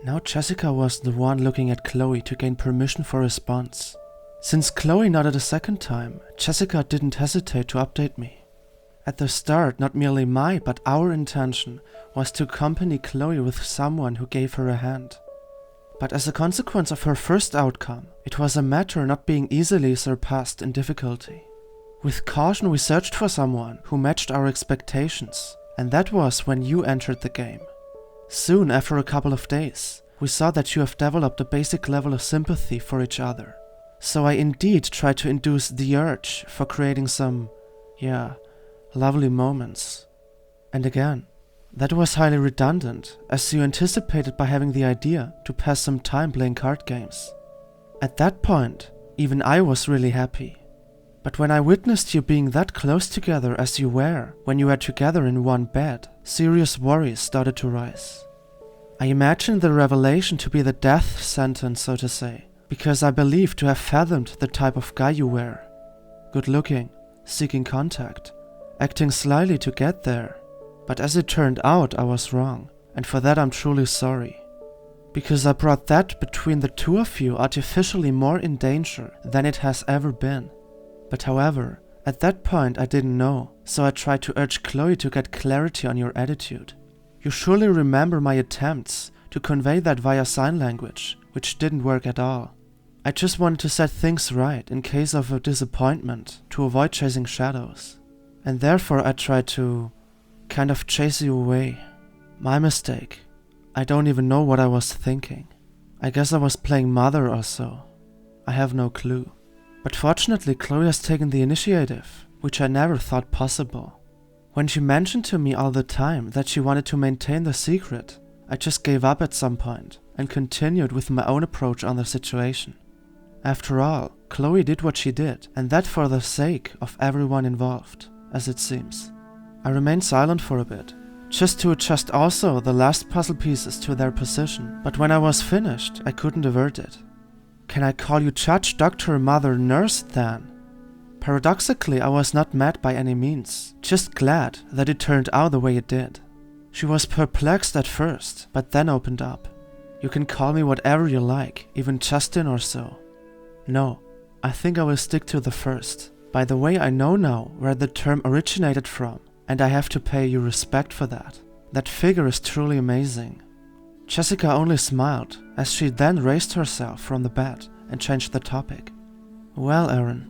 Now Jessica was the one looking at Chloe to gain permission for a response. Since Chloe nodded a second time, Jessica didn't hesitate to update me. At the start, not merely my but our intention was to accompany Chloe with someone who gave her a hand. But as a consequence of her first outcome, it was a matter not being easily surpassed in difficulty. With caution we searched for someone who matched our expectations, and that was when you entered the game. Soon after a couple of days, we saw that you have developed a basic level of sympathy for each other. So I indeed tried to induce the urge for creating some, lovely moments. And again, that was highly redundant, as you anticipated by having the idea to pass some time playing card games. At that point, even I was really happy. But when I witnessed you being that close together as you were when you were together in one bed, serious worries started to rise. I imagined the revelation to be the death sentence, so to say, because I believed to have fathomed the type of guy you were. Good looking, seeking contact, acting slyly to get there. But as it turned out, I was wrong, and for that I'm truly sorry. Because I brought that between the two of you artificially more in danger than it has ever been. But however, at that point I didn't know, so I tried to urge Chloe to get clarity on your attitude. You surely remember my attempts to convey that via sign language, which didn't work at all. I just wanted to set things right in case of a disappointment to avoid chasing shadows. And therefore I tried to kind of chase you away. My mistake. I don't even know what I was thinking. I guess I was playing mother or so. I have no clue. But fortunately Chloe has taken the initiative, which I never thought possible. When she mentioned to me all the time that she wanted to maintain the secret, I just gave up at some point and continued with my own approach on the situation. After all, Chloe did what she did, and that for the sake of everyone involved, as it seems. I remained silent for a bit, just to adjust also the last puzzle pieces to their position, but when I was finished, I couldn't avert it. Can I call you judge, doctor, mother, nurse then? Paradoxically, I was not mad by any means, just glad that it turned out the way it did. She was perplexed at first, but then opened up. You can call me whatever you like, even Justin or so. No, I think I will stick to the first. By the way, I know now where the term originated from, and I have to pay you respect for that. That figure is truly amazing. Jessica only smiled, as she then raised herself from the bed and changed the topic. Well, Aaron,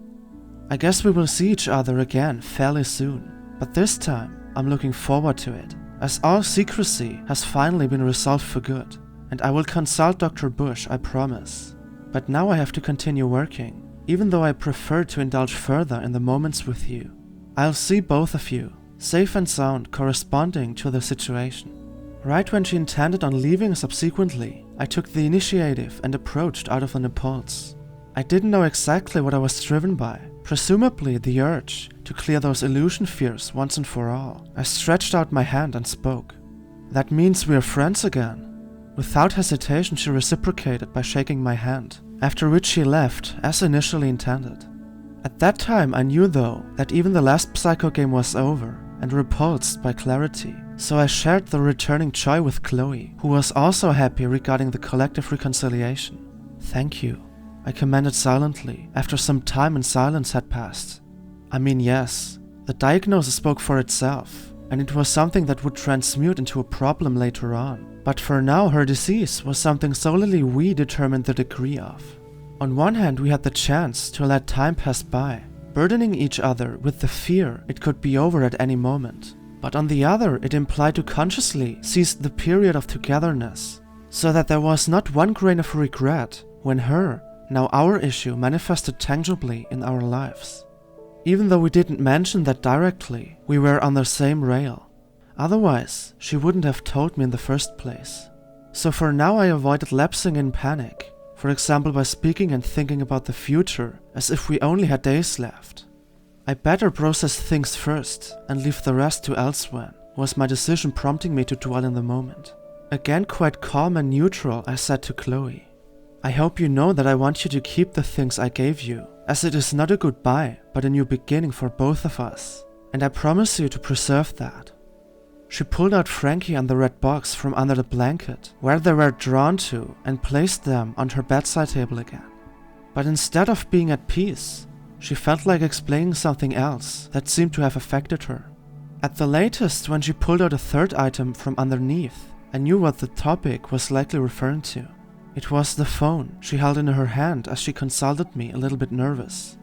I guess we will see each other again fairly soon, but this time I'm looking forward to it, as all secrecy has finally been resolved for good, and I will consult Dr. Bush, I promise. But now I have to continue working, even though I prefer to indulge further in the moments with you. I'll see both of you, safe and sound, corresponding to the situation. Right when she intended on leaving subsequently, I took the initiative and approached out of an impulse. I didn't know exactly what I was driven by, presumably the urge to clear those illusion fears once and for all. I stretched out my hand and spoke. That means we are friends again. Without hesitation she reciprocated by shaking my hand, after which she left as initially intended. At that time I knew though that even the last psycho game was over and repulsed by clarity, so I shared the returning joy with Chloe, who was also happy regarding the collective reconciliation. Thank you, I commented silently after some time in silence had passed. I mean, yes, the diagnosis spoke for itself, and it was something that would transmute into a problem later on. But for now her disease was something solely we determined the degree of. On one hand we had the chance to let time pass by, burdening each other with the fear it could be over at any moment. But on the other it implied to consciously seize the period of togetherness, so that there was not one grain of regret when her, now our issue, manifested tangibly in our lives. Even though we didn't mention that directly, we were on the same rail. Otherwise, she wouldn't have told me in the first place. So for now I avoided lapsing in panic, for example by speaking and thinking about the future as if we only had days left. I better process things first and leave the rest to elsewhere, was my decision prompting me to dwell in the moment. Again quite calm and neutral, I said to Chloe, I hope you know that I want you to keep the things I gave you, as it is not a goodbye but a new beginning for both of us, and I promise you to preserve that. She pulled out Frankie and the red box from under the blanket, where they were drawn to, and placed them on her bedside table again. But instead of being at peace, she felt like explaining something else that seemed to have affected her. At the latest, when she pulled out a third item from underneath, I knew what the topic was likely referring to. It was the phone she held in her hand as she consulted me, a little bit nervous.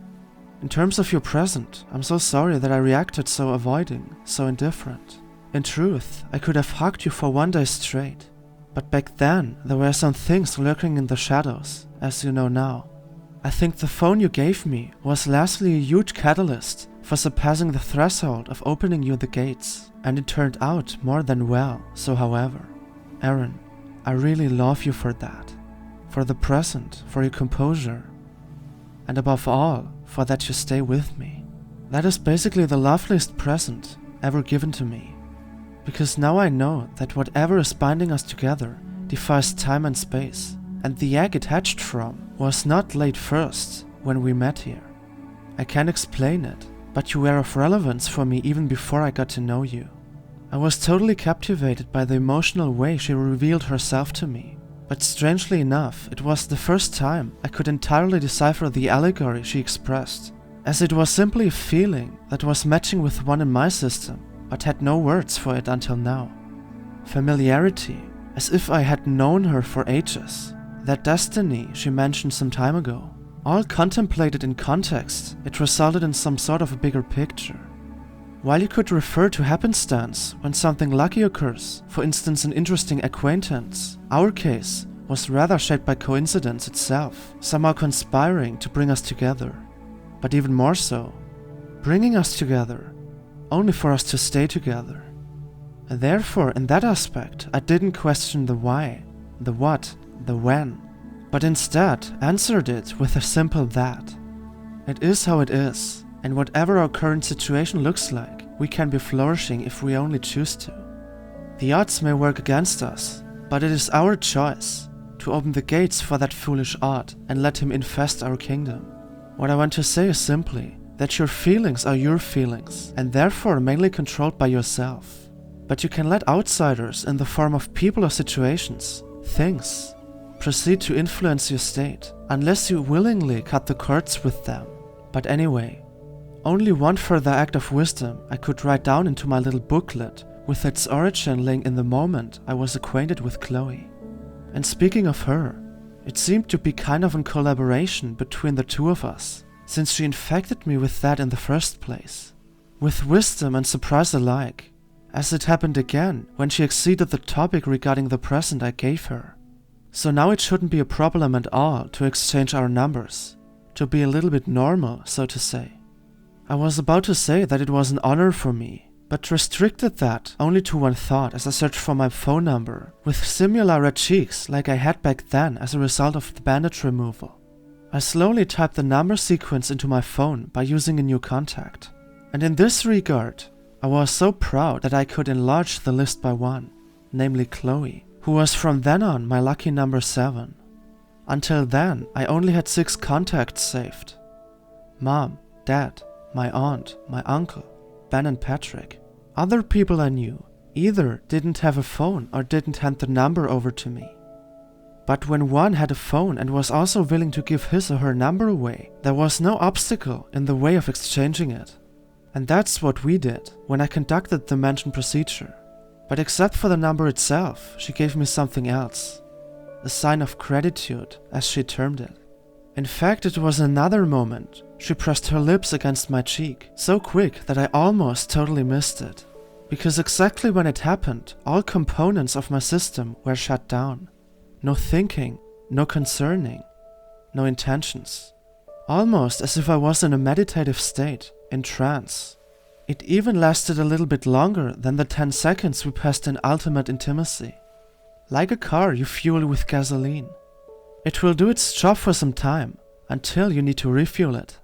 In terms of your present, I'm so sorry that I reacted so avoiding, so indifferent. In truth, I could have hugged you for 1 day straight. But back then, there were some things lurking in the shadows, as you know now. I think the phone you gave me was lastly a huge catalyst for surpassing the threshold of opening you the gates, and it turned out more than well, so however. Aaron, I really love you for that. For the present, for your composure, and above all, for that you stay with me. That is basically the loveliest present ever given to me. Because now I know that whatever is binding us together defies time and space, and the egg it hatched from was not laid first when we met here. I can't explain it, but you were of relevance for me even before I got to know you. I was totally captivated by the emotional way she revealed herself to me, but strangely enough, it was the first time I could entirely decipher the allegory she expressed, as it was simply a feeling that was matching with one in my system, but had no words for it until now. Familiarity, as if I had known her for ages. That destiny she mentioned some time ago. All contemplated in context, it resulted in some sort of a bigger picture. While you could refer to happenstance when something lucky occurs, for instance an interesting acquaintance, our case was rather shaped by coincidence itself, somehow conspiring to bring us together. But even more so, bringing us together, only for us to stay together. And therefore, in that aspect, I didn't question the why, the what, the when, but instead answered it with a simple that. It is how it is, and whatever our current situation looks like, we can be flourishing if we only choose to. The odds may work against us, but it is our choice to open the gates for that foolish odd and let him infest our kingdom. What I want to say is simply that your feelings are your feelings, and therefore mainly controlled by yourself. But you can let outsiders in the form of people or situations, things, proceed to influence your state, unless you willingly cut the cords with them. But anyway, only one further act of wisdom I could write down into my little booklet, with its origin laying in the moment I was acquainted with Chloe. And speaking of her, it seemed to be kind of a collaboration between the two of us, since she infected me with that in the first place. With wisdom and surprise alike, as it happened again when she exceeded the topic regarding the present I gave her. So now it shouldn't be a problem at all to exchange our numbers, to be a little bit normal, so to say. I was about to say that it was an honor for me, but restricted that only to one thought as I searched for my phone number, with similar red cheeks like I had back then as a result of the bandage removal. I slowly typed the number sequence into my phone by using a new contact. And in this regard, I was so proud that I could enlarge the list by one, namely Chloe, who was from then on my lucky number 7. Until then, I only had 6 contacts saved. Mom, Dad, my aunt, my uncle, Ben and Patrick. Other people I knew either didn't have a phone or didn't hand the number over to me. But when one had a phone and was also willing to give his or her number away, there was no obstacle in the way of exchanging it. And that's what we did when I conducted the mentioned procedure. But except for the number itself, she gave me something else. A sign of gratitude, as she termed it. In fact, it was another moment. She pressed her lips against my cheek, so quick that I almost totally missed it. Because exactly when it happened, all components of my system were shut down. No thinking, no concerning, no intentions. Almost as if I was in a meditative state, in trance. It even lasted a little bit longer than the 10 seconds we passed in ultimate intimacy. Like a car you fuel with gasoline. It will do its job for some time, until you need to refuel it.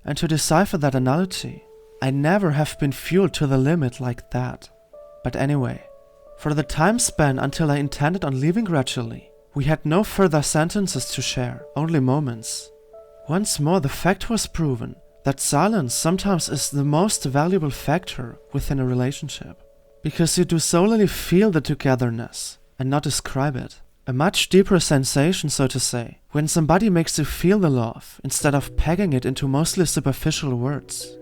And to decipher that analogy, I never have been fueled to the limit like that. But anyway, for the time span until I intended on leaving gradually, we had no further sentences to share, only moments. Once more the fact was proven that silence sometimes is the most valuable factor within a relationship. Because you do solely feel the togetherness and not describe it. A much deeper sensation, so to say, when somebody makes you feel the love instead of pegging it into mostly superficial words.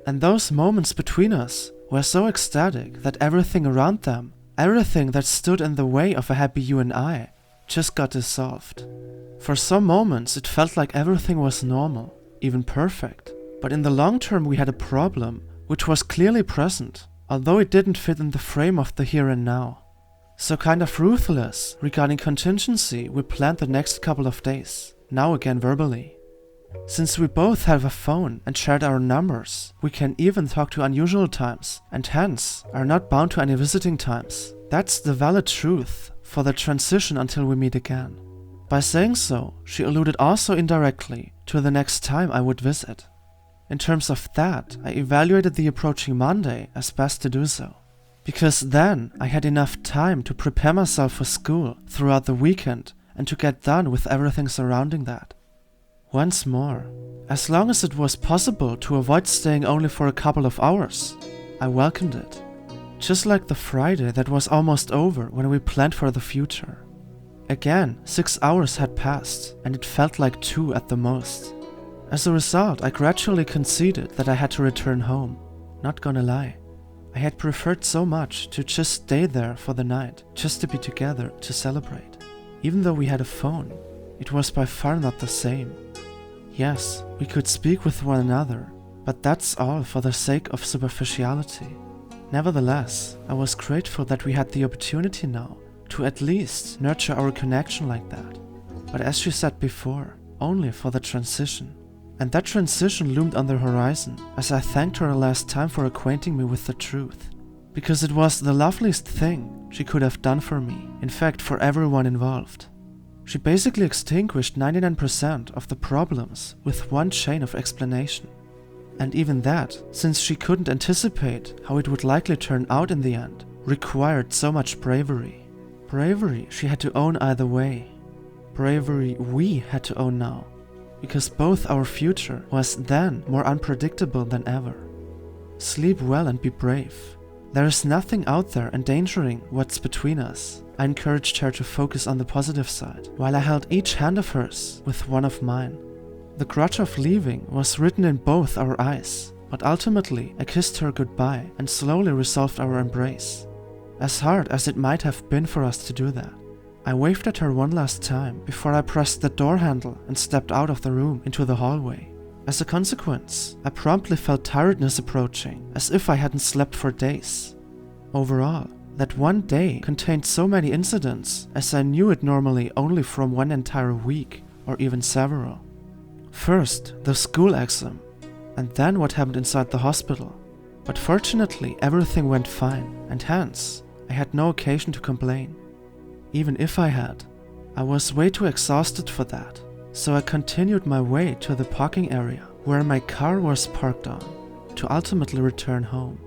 And those moments between us were so ecstatic that everything around them, everything that stood in the way of a happy you and I, just got dissolved. For some moments it felt like everything was normal, even perfect. But in the long term we had a problem, which was clearly present, although it didn't fit in the frame of the here and now. So kind of ruthless regarding contingency, we planned the next couple of days, now again verbally. Since we both have a phone and shared our numbers, we can even talk to unusual times, and hence are not bound to any visiting times. That's the valid truth for the transition until we meet again. By saying so, she alluded also indirectly to the next time I would visit. In terms of that, I evaluated the approaching Monday as best to do so. Because then I had enough time to prepare myself for school throughout the weekend and to get done with everything surrounding that. Once more, as long as it was possible to avoid staying only for a couple of hours, I welcomed it. Just like the Friday that was almost over when we planned for the future. Again, 6 hours had passed and it felt like 2 at the most. As a result, I gradually conceded that I had to return home. Not gonna lie. I had preferred so much to just stay there for the night, just to be together to celebrate. Even though we had a phone, it was by far not the same. Yes, we could speak with one another, but that's all for the sake of superficiality. Nevertheless, I was grateful that we had the opportunity now to at least nurture our connection like that. But as she said before, only for the transition. And that transition loomed on the horizon as I thanked her last time for acquainting me with the truth. Because it was the loveliest thing she could have done for me, in fact for everyone involved. She basically extinguished 99% of the problems with one chain of explanation. And even that, since she couldn't anticipate how it would likely turn out in the end, required so much bravery. Bravery she had to own either way. Bravery we had to own now. Because both our future was then more unpredictable than ever. Sleep well and be brave. There is nothing out there endangering what's between us. I encouraged her to focus on the positive side, while I held each hand of hers with one of mine. The grudge of leaving was written in both our eyes, but ultimately I kissed her goodbye and slowly resolved our embrace. As hard as it might have been for us to do that. I waved at her one last time before I pressed the door handle and stepped out of the room into the hallway. As a consequence, I promptly felt tiredness approaching, as if I hadn't slept for days. Overall, that one day contained so many incidents as I knew it normally only from one entire week, or even several. First, the school exam, and then what happened inside the hospital. But fortunately, everything went fine, and hence, I had no occasion to complain. Even if I had, I was way too exhausted for that, so I continued my way to the parking area where my car was parked on, to ultimately return home.